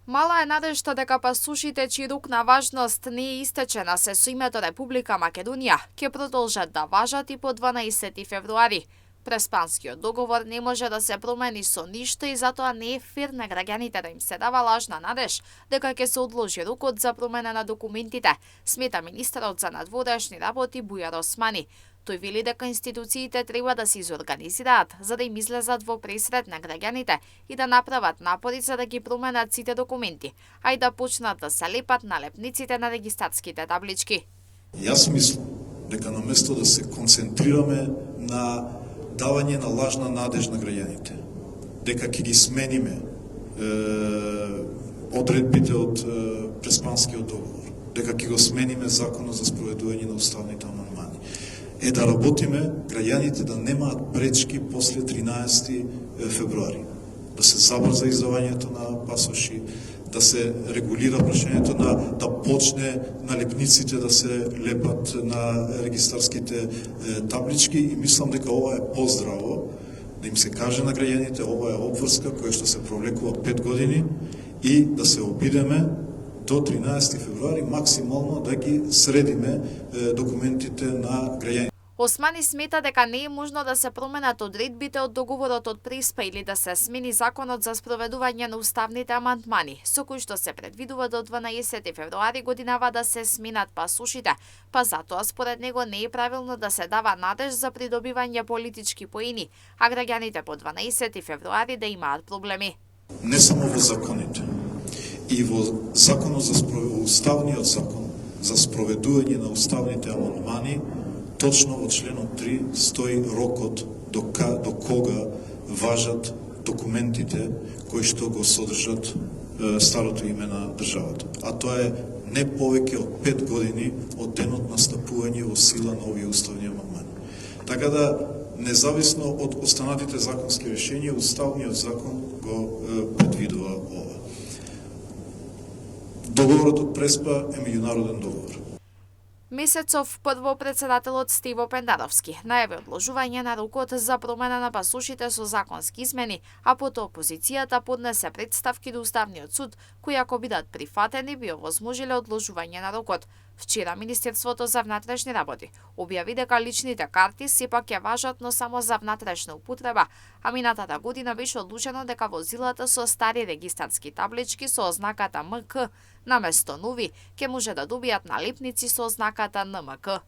Мала е надежта дека пасушите чиј рук на важност не е истечена се со името Република Македонија ќе продолжат да важат и по 12 февруари. Преспанскиот договор не може да се промени со ништо и затоа не е фер на граѓаните да им се дава лажна надеж дека ќе се одложи рокот за промена на документите, смета министерот за надворешни работи Бујар Османи. Тој вели дека институциите треба да се изорганизираат за да им излезат во пресрет на граѓаните и да направат напори за да ги променат сите документи, а и да почнат да се лепат налепниците на регистарските таблички. Јас мислам дека наместо да се концентрираме на давање на лажна надеж на граѓаните, дека ќе ги смениме одредбите од Преспанскиот договор, дека ќе го смениме законот за спроведување на уставните амандмани, е да работиме граѓаните да немаат пречки после 13 февруари, да се забрза издавањето на пасоши, да се регулира прашањето да почне налепниците да се лепат на регистарските таблички и мислам дека ова е поздраво, да им се каже на граѓаните ова е обврска која што се провлекува 5 години и да се обидеме до 13 февруари максимално да ги средиме документите на граѓаните. Османи смета дека не е можно да се променат одредбите од договорот од Преспа или да се смени законот за спроведување на уставните амандмани, со кој што се предвидува до 12 февруари годинава да се сменат пасушите, па затоа според него не е правилно да се дава надеж за придобивање политички поени, а граѓаните по 12 февруари да имаат проблеми. Не само во законите, и во законот за уставниот закон за спроведување на уставните амандмани, точно во членот 3 стои рокот до кога важат документите кои што го содржат старото име на државата. А тоа е не повеќе од 5 години од денот на стапување во сила на овие уставни амандмани. Така да, независно од останатите законски решенија, уставниот закон го предвидува ова. Договорот од Преспа е меѓународен договор. Месецов прво председателот Стево Пендаровски најави одложување на рокот за промена на пасушите со законски измени, а потоа опозицијата поднесе представки до Уставниот суд, кои ако бидат прифатени би овозможиле одложување на рокот. Вчера Министерството за внатрешни работи објави дека личните карти сепак ќе важат, но само за внатрешна употреба, а минатата година беше одлучено дека возилата со стари регистарски таблички со ознаката МК наместо нови ќе може да добијат налепници со ознаката НМК.